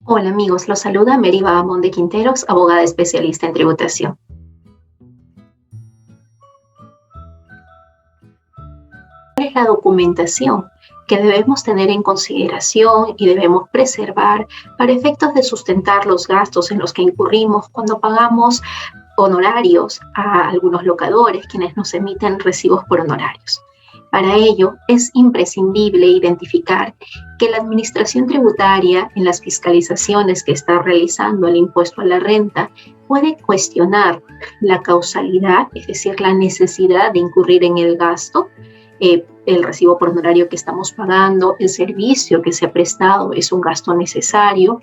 Hola amigos, los saluda Mary Bahamón de Quinteros, abogada especialista en tributación. ¿Cuál es la documentación que debemos tener en consideración y debemos preservar para efectos de sustentar los gastos en los que incurrimos cuando pagamos honorarios a algunos locadores, quienes nos emiten recibos por honorarios? Para ello, es imprescindible identificar que la Administración Tributaria, en las fiscalizaciones que está realizando el impuesto a la renta, puede cuestionar la causalidad, es decir, la necesidad de incurrir en el gasto, el recibo por honorario que estamos pagando, el servicio que se ha prestado es un gasto necesario.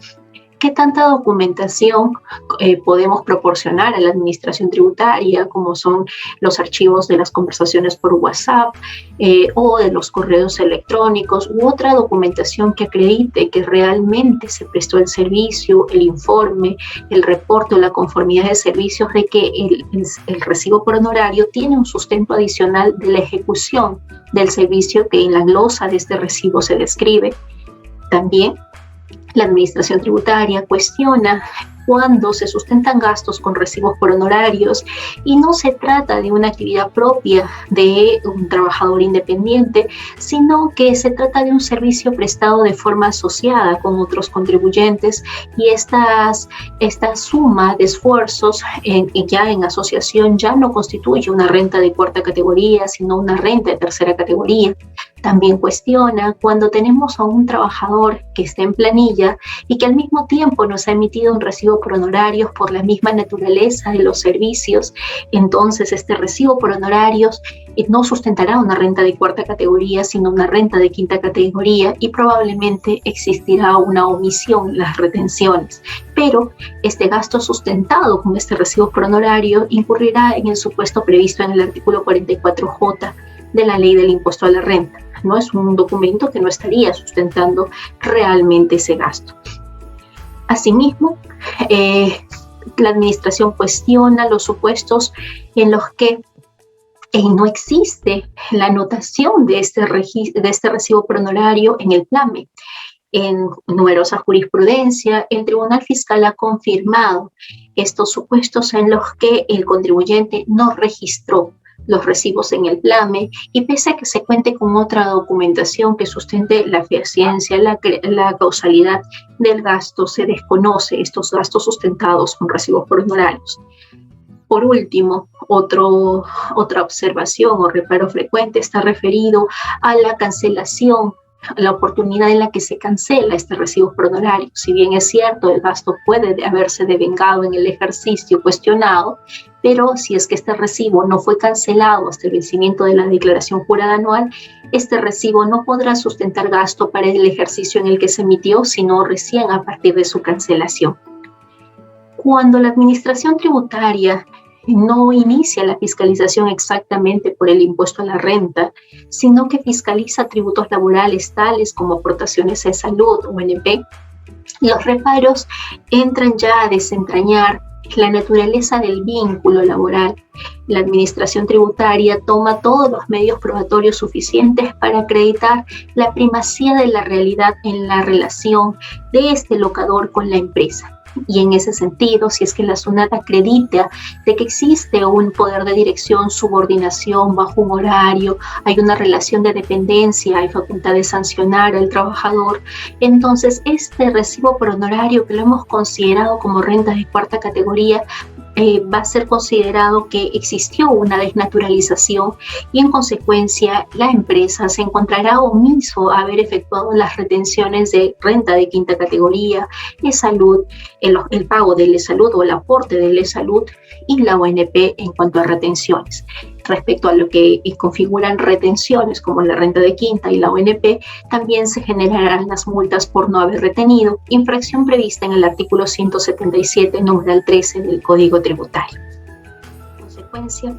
¿Qué tanta documentación podemos proporcionar a la Administración Tributaria, como son los archivos de las conversaciones por WhatsApp o de los correos electrónicos u otra documentación que acredite que realmente se prestó el servicio, el informe, el reporte o la conformidad de servicios de que el recibo por honorario tiene un sustento adicional de la ejecución del servicio que en la glosa de este recibo se describe? También la Administración Tributaria cuestiona cuando se sustentan gastos con recibos por honorarios y no se trata de una actividad propia de un trabajador independiente, sino que se trata de un servicio prestado de forma asociada con otros contribuyentes, y esta suma de esfuerzos ya en asociación ya no constituye una renta de cuarta categoría, sino una renta de tercera categoría. También cuestiona cuando tenemos a un trabajador que está en planilla y que al mismo tiempo nos ha emitido un recibo por honorarios por la misma naturaleza de los servicios. Entonces este recibo por honorarios no sustentará una renta de cuarta categoría, sino una renta de quinta categoría, y probablemente existirá una omisión en las retenciones. Pero este gasto sustentado con este recibo por honorario incurrirá en el supuesto previsto en el artículo 44J de la Ley del Impuesto a la Renta. No es un documento que no estaría sustentando realmente ese gasto. Asimismo, la Administración cuestiona los supuestos en los que no existe la anotación de este recibo por honorario en el PLAME. En numerosa jurisprudencia, el Tribunal Fiscal ha confirmado estos supuestos en los que el contribuyente no registró los recibos en el PLAME, y pese a que se cuente con otra documentación que sustente la fehaciencia, la causalidad del gasto, se desconoce estos gastos sustentados con recibos por honorarios. Por último, otra observación o reparo frecuente está referido a la cancelación, la oportunidad en la que se cancela este recibo por honorario. Si bien es cierto, el gasto puede haberse devengado en el ejercicio cuestionado, pero si es que este recibo no fue cancelado hasta el vencimiento de la declaración jurada anual, este recibo no podrá sustentar gasto para el ejercicio en el que se emitió, sino recién a partir de su cancelación. Cuando la Administración Tributaria no inicia la fiscalización exactamente por el impuesto a la renta, sino que fiscaliza tributos laborales tales como aportaciones de salud o ONP, los reparos entran ya a desentrañar la naturaleza del vínculo laboral. La Administración Tributaria toma todos los medios probatorios suficientes para acreditar la primacía de la realidad en la relación de este locador con la empresa. Y en ese sentido, si es que la SUNAT acredita de que existe un poder de dirección, subordinación bajo un horario, hay una relación de dependencia, hay facultad de sancionar al trabajador, entonces este recibo por honorario, que lo hemos considerado como renta de cuarta categoría, va a ser considerado que existió una desnaturalización, y en consecuencia la empresa se encontrará omiso a haber efectuado las retenciones de renta de quinta categoría, salud, el pago de salud o el aporte de salud y la ONP en cuanto a retenciones. Respecto a lo que configuran retenciones como la renta de quinta y la ONP, también se generarán las multas por no haber retenido, infracción prevista en el artículo 177, numeral 13 del Código Tributario. En consecuencia,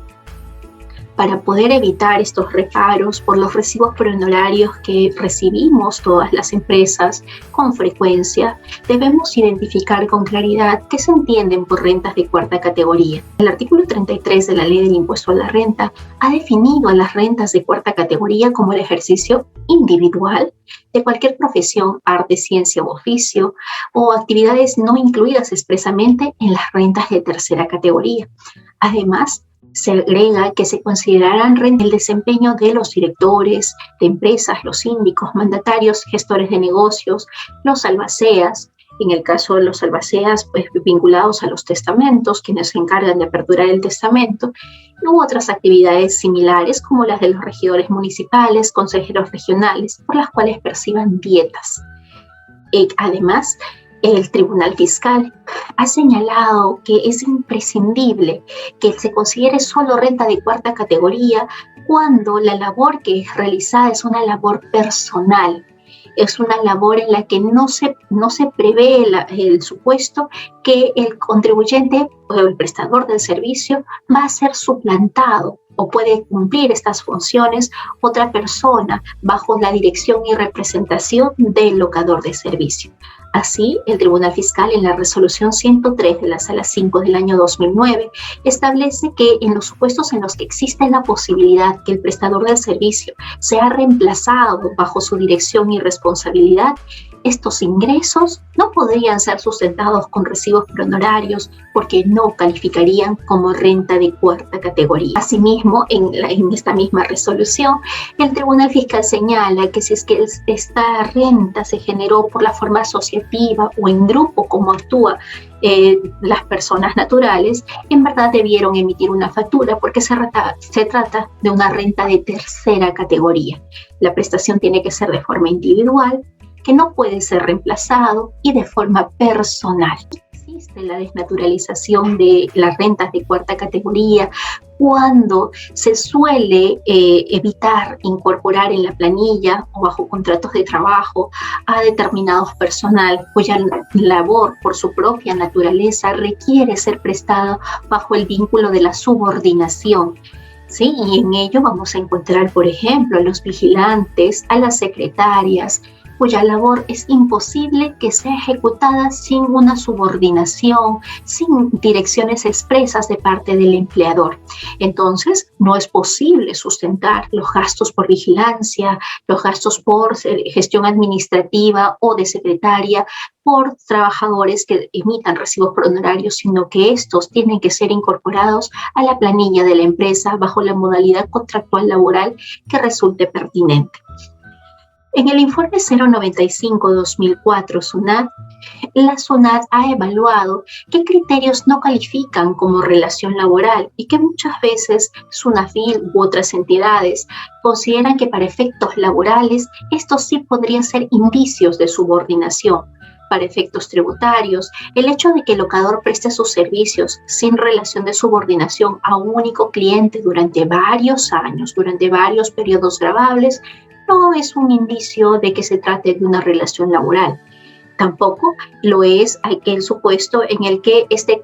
Para poder evitar estos reparos por los recibos por honorarios que recibimos todas las empresas con frecuencia, debemos identificar con claridad qué se entienden por rentas de cuarta categoría. El artículo 33 de la Ley del Impuesto a la Renta ha definido a las rentas de cuarta categoría como el ejercicio individual de cualquier profesión, arte, ciencia u oficio, o actividades no incluidas expresamente en las rentas de tercera categoría. Además, se agrega que se considerarán renta el desempeño de los directores de empresas, los síndicos, mandatarios, gestores de negocios, los albaceas, en el caso de los albaceas pues, vinculados a los testamentos, quienes se encargan de aperturar el testamento, u otras actividades similares como las de los regidores municipales, consejeros regionales, por las cuales perciban dietas. Además, el Tribunal Fiscal ha señalado que es imprescindible que se considere solo renta de cuarta categoría cuando la labor que es realizada es una labor personal. Es una labor en la que no se prevé el supuesto que el contribuyente o el prestador del servicio va a ser suplantado o puede cumplir estas funciones otra persona bajo la dirección y representación del locador de servicio. Así, el Tribunal Fiscal en la resolución 103 de la Sala 5 del año 2009 establece que en los supuestos en los que existe la posibilidad que el prestador del servicio sea reemplazado bajo su dirección y responsabilidad, estos ingresos no podrían ser sustentados con recibos por honorarios porque no calificarían como renta de cuarta categoría. Asimismo, en esta misma resolución, el Tribunal Fiscal señala que si es que esta renta se generó por la forma asociativa o en grupo como actúa las personas naturales, en verdad debieron emitir una factura porque se trata de una renta de tercera categoría. La prestación tiene que ser de forma individual, que no puede ser reemplazado y de forma personal. Existe la desnaturalización de las rentas de cuarta categoría cuando se suele evitar incorporar en la planilla o bajo contratos de trabajo a determinados personal cuya labor por su propia naturaleza requiere ser prestada bajo el vínculo de la subordinación. Sí, y en ello vamos a encontrar, por ejemplo, a los vigilantes, a las secretarias, cuya labor es imposible que sea ejecutada sin una subordinación, sin direcciones expresas de parte del empleador. Entonces, no es posible sustentar los gastos por vigilancia, los gastos por gestión administrativa o de secretaria por trabajadores que emitan recibos por honorarios, sino que estos tienen que ser incorporados a la planilla de la empresa bajo la modalidad contractual laboral que resulte pertinente. En el informe 095-2004 SUNAT, la SUNAT ha evaluado qué criterios no califican como relación laboral y que muchas veces SUNAFIL u otras entidades consideran que para efectos laborales estos sí podrían ser indicios de subordinación. Para efectos tributarios, el hecho de que el locador preste sus servicios sin relación de subordinación a un único cliente durante varios años, durante varios periodos gravables, no es un indicio de que se trate de una relación laboral. Tampoco lo es aquel supuesto en el que este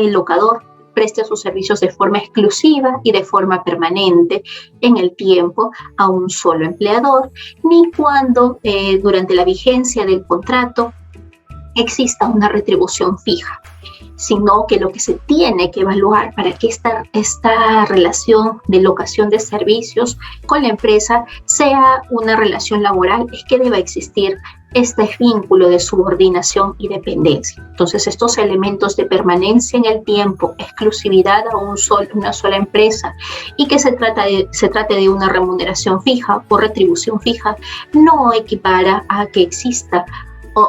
locador preste sus servicios de forma exclusiva y de forma permanente en el tiempo a un solo empleador, ni cuando durante la vigencia del contrato exista una retribución fija, sino que lo que se tiene que evaluar para que esta relación de locación de servicios con la empresa sea una relación laboral es que deba existir este vínculo de subordinación y dependencia. Entonces, estos elementos de permanencia en el tiempo, exclusividad a una sola empresa y que se trate de una remuneración fija o retribución fija, no equipara a que exista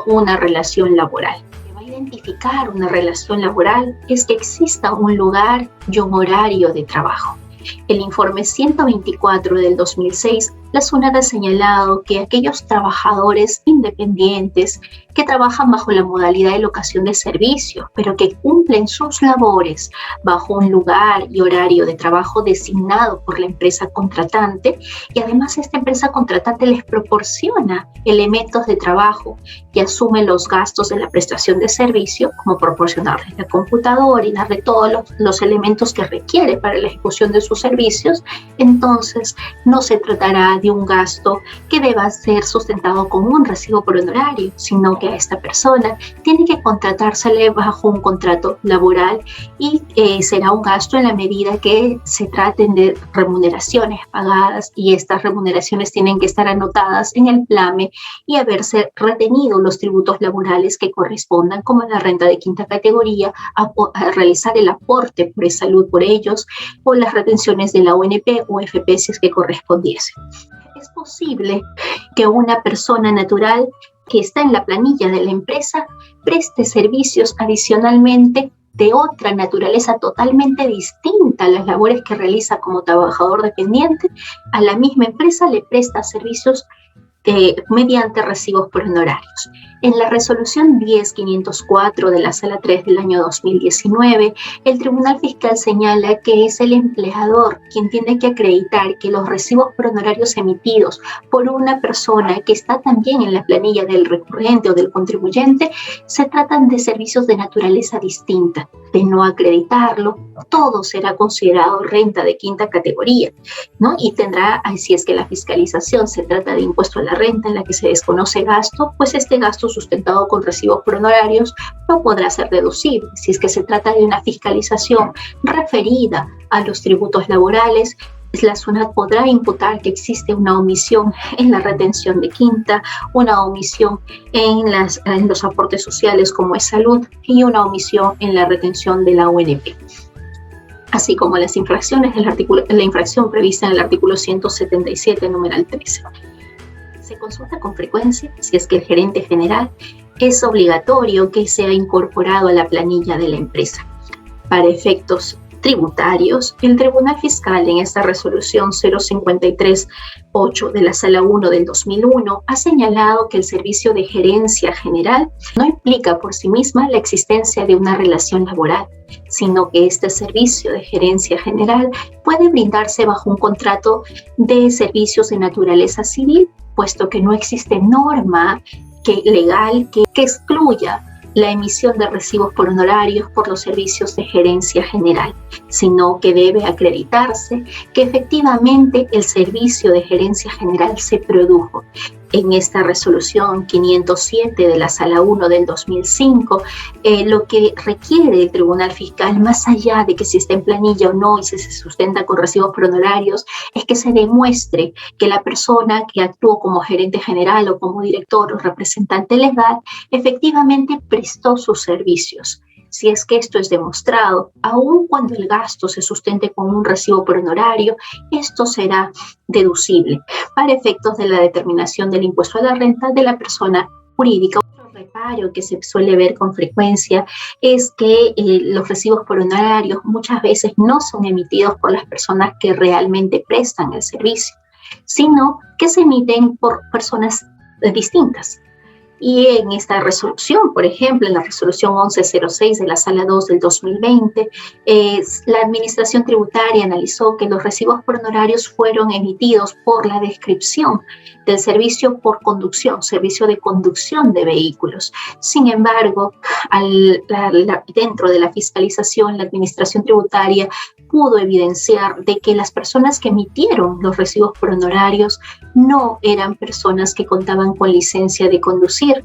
una relación laboral. Identificar una relación laboral es que exista un lugar y un horario de trabajo. El informe 124 del 2006, la SUNAT ha señalado que aquellos trabajadores independientes que trabajan bajo la modalidad de locación de servicios, pero que cumplen sus labores bajo un lugar y horario de trabajo designado por la empresa contratante, y además esta empresa contratante les proporciona elementos de trabajo y asume los gastos de la prestación de servicio, como proporcionarles la computadora y darle todos los elementos que requiere para la ejecución de sus servicios. Entonces no se tratará de un gasto que deba ser sustentado con un recibo por honorario, sino que a esta persona tiene que contratársele bajo un contrato laboral y será un gasto en la medida que se traten de remuneraciones pagadas, y estas remuneraciones tienen que estar anotadas en el PLAME y haberse retenido los tributos laborales que correspondan, como la renta de quinta categoría, a realizar el aporte por salud por ellos, o las retenciones de la ONP o FP si es que correspondiese. Es posible que una persona natural que está en la planilla de la empresa preste servicios adicionalmente de otra naturaleza totalmente distinta a las labores que realiza como trabajador dependiente. A la misma empresa le presta servicios mediante recibos por honorarios. En la resolución 10.504 de la Sala 3 del año 2019, el Tribunal Fiscal señala que es el empleador quien tiene que acreditar que los recibos por honorarios emitidos por una persona que está también en la planilla del recurrente o del contribuyente se tratan de servicios de naturaleza distinta. De no acreditarlo, todo será considerado renta de quinta categoría, ¿no? Y tendrá, si es que la fiscalización se trata de impuesto a la renta en la que se desconoce gasto, pues este gasto sustentado con recibos por honorarios no podrá ser deducible. Si es que se trata de una fiscalización referida a los tributos laborales, la SUNAT podrá imputar que existe una omisión en la retención de quinta, una omisión en los aportes sociales como es salud, y una omisión en la retención de la ONP, así como las infracciones la infracción prevista en el artículo 177, numeral 13. Se consulta con frecuencia si es que el gerente general es obligatorio que sea incorporado a la planilla de la empresa. Para efectos tributarios, el Tribunal Fiscal en esta resolución 053.8 de la Sala 1 del 2001 ha señalado que el servicio de gerencia general no implica por sí misma la existencia de una relación laboral, sino que este servicio de gerencia general puede brindarse bajo un contrato de servicios de naturaleza civil, puesto que no existe norma legal que excluya la emisión de recibos por honorarios por los servicios de gerencia general, sino que debe acreditarse que efectivamente el servicio de gerencia general se produjo. En esta resolución 507 de la Sala 1 del 2005, lo que requiere el Tribunal Fiscal, más allá de que si está en planilla o no y si se sustenta con recibos por honorarios, es que se demuestre que la persona que actuó como gerente general o como director o representante legal efectivamente prestó sus servicios. Si es que esto es demostrado, aun cuando el gasto se sustente con un recibo por honorario, esto será deducible para efectos de la determinación del impuesto a la renta de la persona jurídica. Otro reparo que se suele ver con frecuencia es que los recibos por honorarios muchas veces no son emitidos por las personas que realmente prestan el servicio, sino que se emiten por personas distintas. Y en esta resolución, por ejemplo, en la resolución 1106 de la Sala 2 del 2020, la Administración Tributaria analizó que los recibos por honorarios fueron emitidos por la descripción del servicio por conducción, servicio de conducción de vehículos. Sin embargo, dentro de la fiscalización, la Administración Tributaria pudo evidenciar de que las personas que emitieron los recibos por honorarios no eran personas que contaban con licencia de conducir.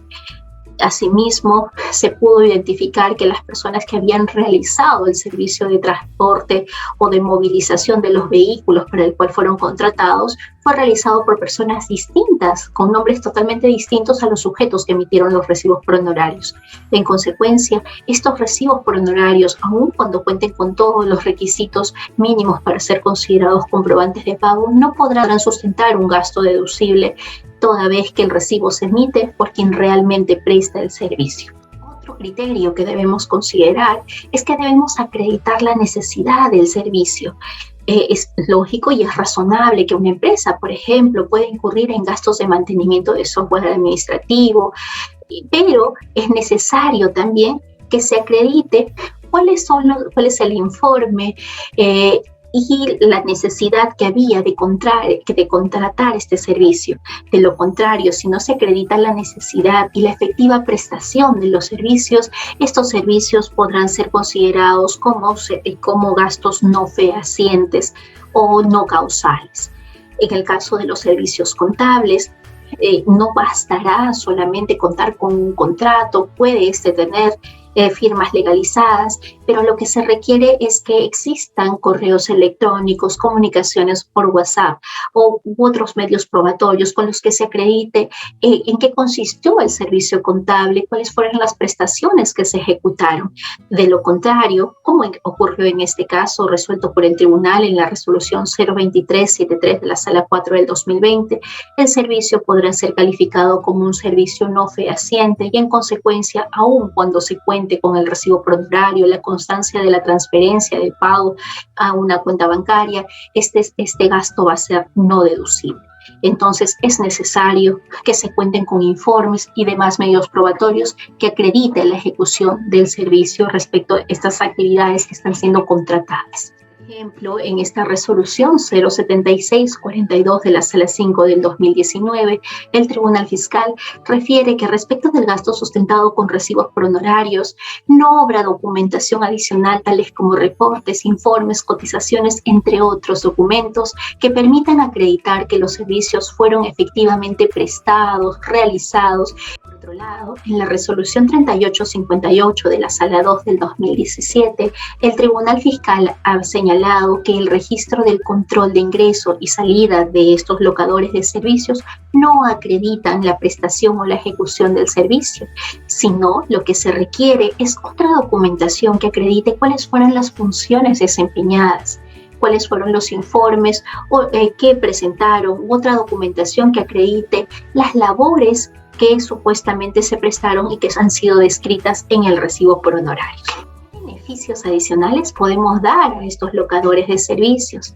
Asimismo, se pudo identificar que las personas que habían realizado el servicio de transporte o de movilización de los vehículos para el cual fueron contratados fue realizado por personas distintas, con nombres totalmente distintos a los sujetos que emitieron los recibos por honorarios. En consecuencia, estos recibos por honorarios, aun cuando cuenten con todos los requisitos mínimos para ser considerados comprobantes de pago, no podrán sustentar un gasto deducible toda vez que el recibo se emite por quien realmente presta el servicio. Otro criterio que debemos considerar es que debemos acreditar la necesidad del servicio. Es lógico y es razonable que una empresa, por ejemplo, pueda incurrir en gastos de mantenimiento de software administrativo, pero es necesario también que se acredite cuál es el informe y la necesidad que había de contratar este servicio. De lo contrario, si no se acredita la necesidad y la efectiva prestación de los servicios, estos servicios podrán ser considerados como gastos no fehacientes o no causales. En el caso de los servicios contables, no bastará solamente contar con un contrato, puede tener firmas legalizadas, pero lo que se requiere es que existan correos electrónicos, comunicaciones por WhatsApp u otros medios probatorios con los que se acredite en qué consistió el servicio contable, cuáles fueron las prestaciones que se ejecutaron. De lo contrario, como ocurrió en este caso, resuelto por el tribunal en la resolución 02373 de la Sala 4 del 2020, el servicio podrá ser calificado como un servicio no fehaciente y en consecuencia, aun cuando se cuente con el recibo por honorario, la constancia de la transferencia del pago a una cuenta bancaria, este gasto va a ser no deducible. Entonces es necesario que se cuenten con informes y demás medios probatorios que acrediten la ejecución del servicio respecto a estas actividades que están siendo contratadas. Por ejemplo, en esta resolución 07642 de la Sala 5 del 2019, el Tribunal Fiscal refiere que respecto del gasto sustentado con recibos por honorarios, no habrá documentación adicional tales como reportes, informes, cotizaciones, entre otros documentos que permitan acreditar que los servicios fueron efectivamente prestados, realizados. Por otro lado, en la resolución 3858 de la Sala 2 del 2017, el Tribunal Fiscal ha señalado que el registro del control de ingreso y salida de estos locadores de servicios no acreditan la prestación o la ejecución del servicio, sino lo que se requiere es otra documentación que acredite cuáles fueron las funciones desempeñadas, cuáles fueron los informes que presentaron, otra documentación que acredite las labores que supuestamente se prestaron y que han sido descritas en el recibo por honorario. ¿Qué beneficios adicionales podemos dar a estos locadores de servicios?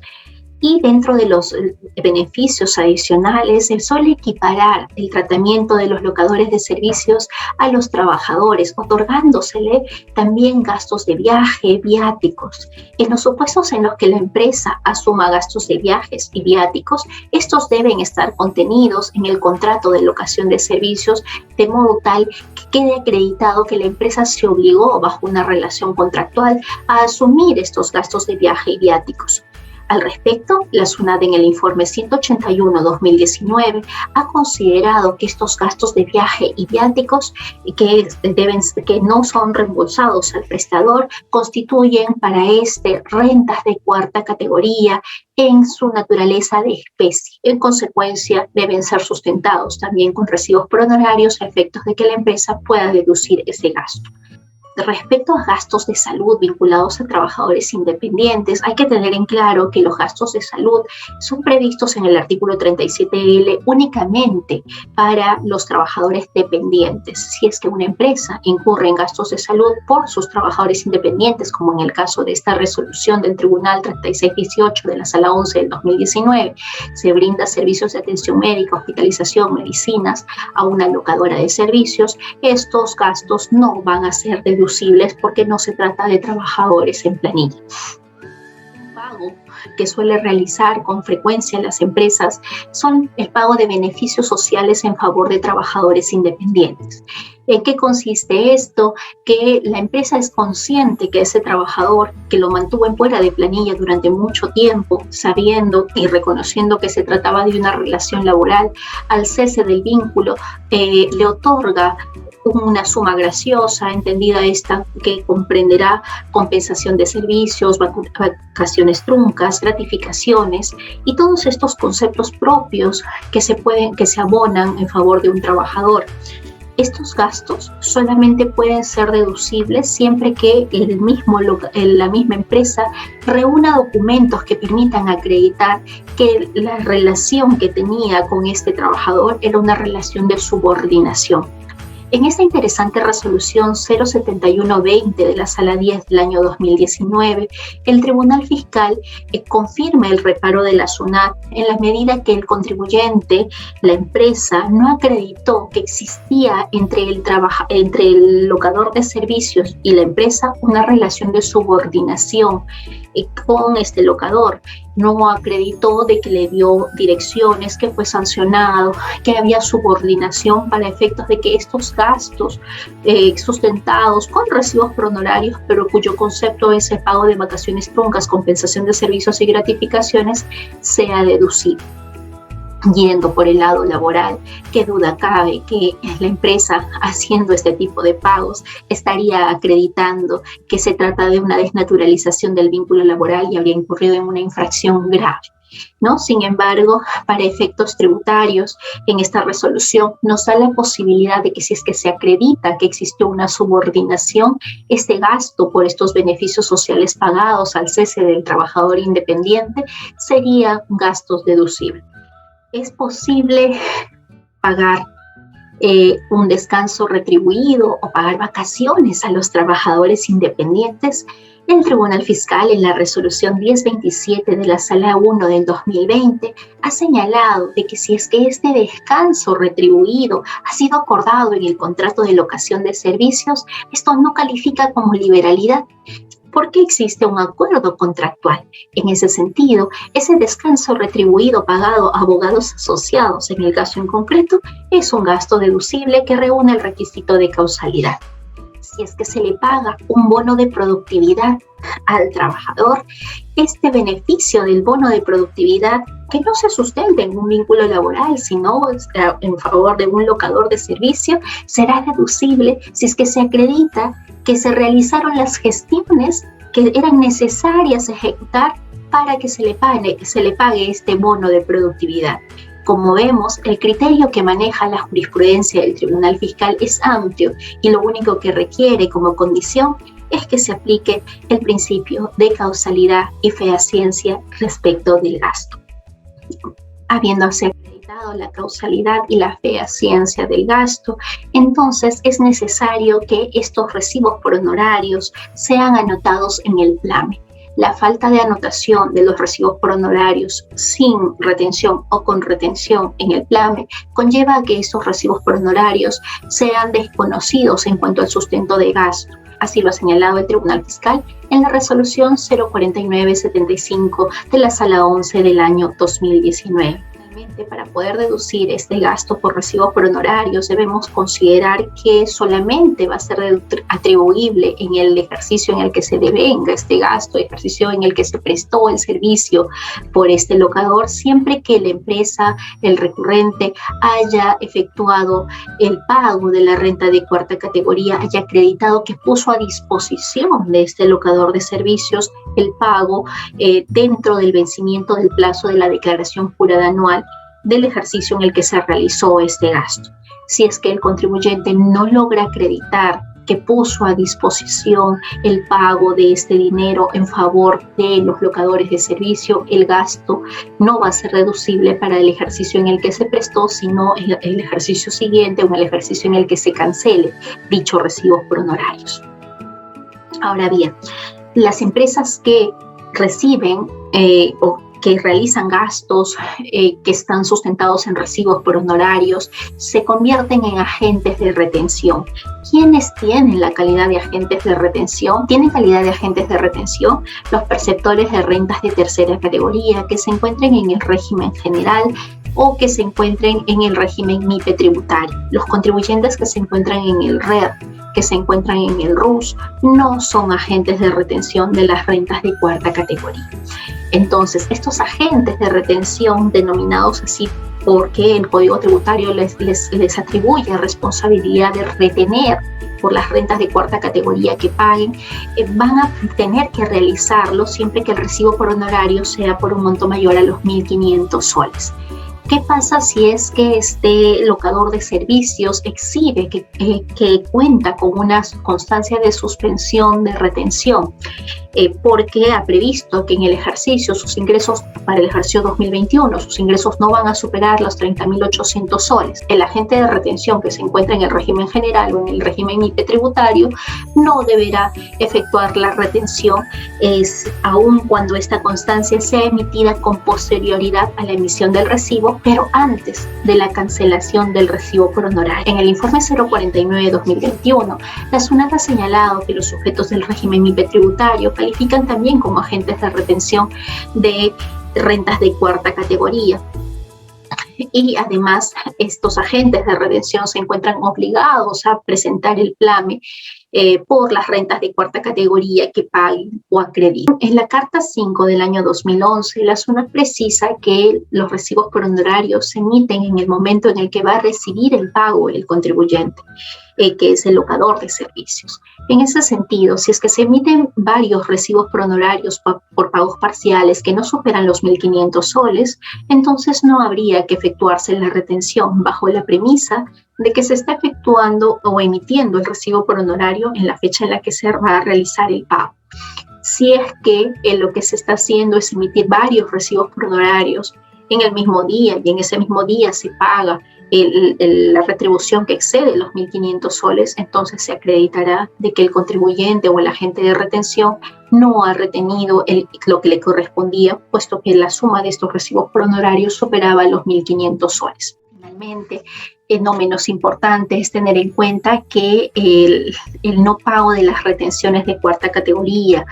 Y dentro de los beneficios adicionales, se suele equiparar el tratamiento de los locadores de servicios a los trabajadores, otorgándosele también gastos de viaje, viáticos. En los supuestos en los que la empresa asuma gastos de viajes y viáticos, estos deben estar contenidos en el contrato de locación de servicios, de modo tal que quede acreditado que la empresa se obligó bajo una relación contractual a asumir estos gastos de viaje y viáticos. Al respecto, la SUNAT en el informe 181-2019 ha considerado que estos gastos de viaje y viáticos que no son reembolsados al prestador constituyen para rentas de cuarta categoría en su naturaleza de especie. En consecuencia, deben ser sustentados también con recibos por honorarios a efectos de que la empresa pueda deducir ese gasto. Respecto a gastos de salud vinculados a trabajadores independientes, hay que tener en claro que los gastos de salud son previstos en el artículo 37L únicamente para los trabajadores dependientes. Si es que una empresa incurre en gastos de salud por sus trabajadores independientes, como en el caso de esta resolución del Tribunal 3618 de la Sala 11 del 2019, se brinda servicios de atención médica, hospitalización, medicinas a una locadora de servicios, estos gastos no van a ser deducibles porque no se trata de trabajadores en planilla. Un pago que suele realizar con frecuencia las empresas son el pago de beneficios sociales en favor de trabajadores independientes. ¿En qué consiste esto? Que la empresa es consciente que ese trabajador que lo mantuvo en fuera de planilla durante mucho tiempo, sabiendo y reconociendo que se trataba de una relación laboral, al cese del vínculo le otorga una suma graciosa, entendida esta, que comprenderá compensación de servicios, vacaciones truncas, gratificaciones y todos estos conceptos propios que se abonan en favor de un trabajador. Estos gastos solamente pueden ser deducibles siempre que la misma empresa reúna documentos que permitan acreditar que la relación que tenía con este trabajador era una relación de subordinación. En esta interesante resolución 07120 de la Sala 10 del año 2019, el Tribunal Fiscal confirma el reparo de la SUNAT en la medida que el contribuyente, la empresa, no acreditó que existía entre el locador de servicios y la empresa una relación de subordinación con este locador. No acreditó de que le dio direcciones, que fue sancionado, que había subordinación para efectos de que estos gastos sustentados con recibos por honorarios, pero cuyo concepto es el pago de vacaciones truncas, compensación de servicios y gratificaciones, sea deducible. Yendo por el lado laboral, qué duda cabe que la empresa haciendo este tipo de pagos estaría acreditando que se trata de una desnaturalización del vínculo laboral y habría incurrido en una infracción grave, ¿no? Sin embargo, para efectos tributarios, en esta resolución nos da la posibilidad de que si es que se acredita que existió una subordinación, este gasto por estos beneficios sociales pagados al cese del trabajador independiente sería gastos deducibles. ¿Es posible pagar un descanso retribuido o pagar vacaciones a los trabajadores independientes? El Tribunal Fiscal, en la resolución 1027 de la Sala 1 del 2020, ha señalado de que si es que este descanso retribuido ha sido acordado en el contrato de locación de servicios, esto no califica como liberalidad, porque existe un acuerdo contractual. En ese sentido, ese descanso retribuido pagado a abogados asociados, en el caso en concreto, es un gasto deducible que reúne el requisito de causalidad. Si es que se le paga un bono de productividad al trabajador, este beneficio del bono de productividad, que no se sustenta en un vínculo laboral, sino en favor de un locador de servicio, será deducible si es que se acredita que se realizaron las gestiones que eran necesarias ejecutar para que se le pague este bono de productividad. Como vemos, el criterio que maneja la jurisprudencia del Tribunal Fiscal es amplio y lo único que requiere como condición es que se aplique el principio de causalidad y fehaciencia respecto del gasto. Habiéndose acreditado la causalidad y la fehaciencia del gasto, entonces es necesario que estos recibos por honorarios sean anotados en el PLAME. La falta de anotación de los recibos por honorarios sin retención o con retención en el PLAME conlleva a que estos recibos por honorarios sean desconocidos en cuanto al sustento de gasto. Así lo ha señalado el Tribunal Fiscal en la resolución 04975 de la Sala 11 del año 2019. Para poder deducir este gasto por recibos por honorarios, debemos considerar que solamente va a ser atribuible en el ejercicio en el que se devenga este gasto, ejercicio en el que se prestó el servicio por este locador, siempre que la empresa, el recurrente, haya efectuado el pago de la renta de cuarta categoría, haya acreditado que puso a disposición de este locador de servicios el pago dentro del vencimiento del plazo de la declaración jurada anual del ejercicio en el que se realizó este gasto. Si es que el contribuyente no logra acreditar que puso a disposición el pago de este dinero en favor de los locadores de servicio, el gasto no va a ser deducible para el ejercicio en el que se prestó, sino el ejercicio siguiente o el ejercicio en el que se cancele dicho recibo por honorarios. Ahora bien, las empresas que reciben o que realizan gastos que están sustentados en recibos por honorarios se convierten en agentes de retención. ¿Quiénes tienen la calidad de agentes de retención? Tienen calidad de agentes de retención los perceptores de rentas de tercera categoría que se encuentren en el régimen general o que se encuentren en el régimen MIPE tributario. Los contribuyentes que se encuentran en el RER, que se encuentran en el RUS, no son agentes de retención de las rentas de cuarta categoría. Entonces, estos agentes de retención, denominados así porque el Código Tributario les atribuye responsabilidad de retener por las rentas de cuarta categoría que paguen, van a tener que realizarlo siempre que el recibo por honorario sea por un monto mayor a los 1.500 soles. ¿Qué pasa si es que este locador de servicios exhibe que cuenta con una constancia de suspensión de retención? Porque ha previsto que en el ejercicio, sus ingresos para el ejercicio 2021, sus ingresos no van a superar los 30.800 soles. El agente de retención que se encuentra en el régimen general o en el régimen MIPE tributario no deberá efectuar la retención, aun cuando esta constancia sea emitida con posterioridad a la emisión del recibo, pero antes de la cancelación del recibo por honorario. En el informe 049-2021, la SUNAT ha señalado que los sujetos del régimen MIPE tributario califican también como agentes de retención de rentas de cuarta categoría. Y además, estos agentes de retención se encuentran obligados a presentar el PLAME por las rentas de cuarta categoría que paguen o acrediten. En la Carta 5 del año 2011, la SUNAT precisa que los recibos por honorarios se emiten en el momento en el que va a recibir el pago el contribuyente, que es el locador de servicios. En ese sentido, si es que se emiten varios recibos por honorarios por pagos parciales que no superan los 1.500 soles, entonces no habría que efectuarse la retención bajo la premisa de que se está efectuando o emitiendo el recibo por honorario en la fecha en la que se va a realizar el pago. Si es que lo que se está haciendo es emitir varios recibos por honorarios en el mismo día y en ese mismo día se paga la retribución que excede los 1.500 soles, entonces se acreditará de que el contribuyente o el agente de retención no ha retenido lo que le correspondía, puesto que la suma de estos recibos por honorarios superaba los 1.500 soles. Finalmente, no menos importante es tener en cuenta que el no pago de las retenciones de cuarta categoría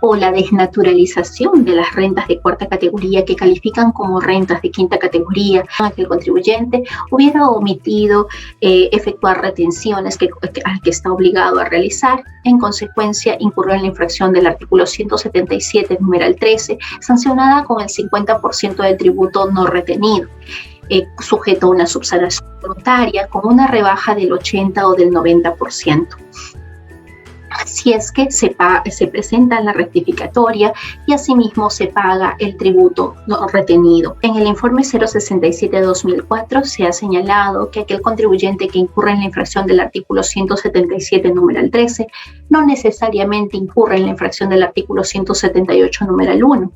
o la desnaturalización de las rentas de cuarta categoría que califican como rentas de quinta categoría, que el contribuyente hubiera omitido efectuar retenciones al que está obligado a realizar. En consecuencia, incurrió en la infracción del artículo 177, numeral 13, sancionada con el 50% del tributo no retenido, sujeto a una subsanación voluntaria con una rebaja del 80 o del 90%. Si es que se presenta la rectificatoria y asimismo se paga el tributo no retenido. En el informe 067-2004 se ha señalado que aquel contribuyente que incurre en la infracción del artículo 177, numeral 13, no necesariamente incurre en la infracción del artículo 178, numeral 1,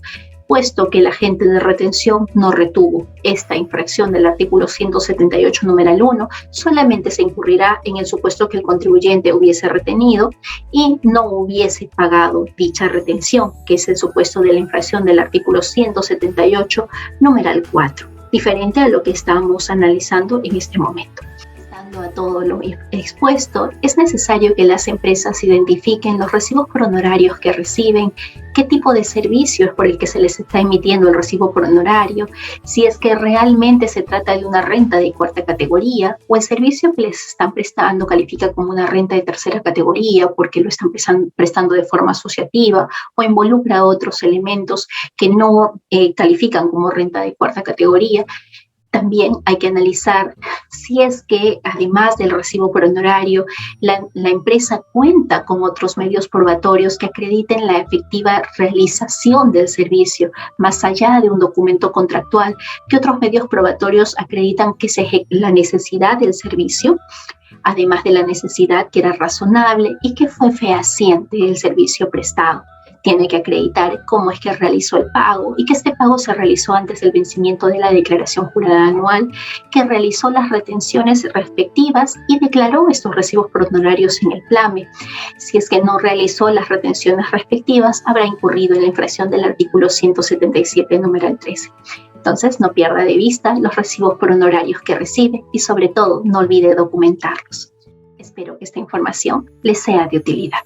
puesto que el agente de retención no retuvo esta infracción del artículo 178, numeral 1, solamente se incurrirá en el supuesto que el contribuyente hubiese retenido y no hubiese pagado dicha retención, que es el supuesto de la infracción del artículo 178, numeral 4, diferente a lo que estamos analizando en este momento. A todo lo expuesto, es necesario que las empresas identifiquen los recibos por honorarios que reciben, qué tipo de servicio es por el que se les está emitiendo el recibo por honorario, si es que realmente se trata de una renta de cuarta categoría o el servicio que les están prestando califica como una renta de tercera categoría porque lo están prestando de forma asociativa o involucra otros elementos que no califican como renta de cuarta categoría. También hay que analizar si es que, además del recibo por honorario, la empresa cuenta con otros medios probatorios que acrediten la efectiva realización del servicio, más allá de un documento contractual, que otros medios probatorios acreditan que la necesidad del servicio, además de la necesidad que era razonable y que fue fehaciente el servicio prestado. Tiene que acreditar cómo es que realizó el pago y que este pago se realizó antes del vencimiento de la declaración jurada anual, que realizó las retenciones respectivas y declaró estos recibos por honorarios en el PLAME. Si es que no realizó las retenciones respectivas, habrá incurrido en la infracción del artículo 177, numeral 13. Entonces, no pierda de vista los recibos por honorarios que recibe y, sobre todo, no olvide documentarlos. Espero que esta información les sea de utilidad.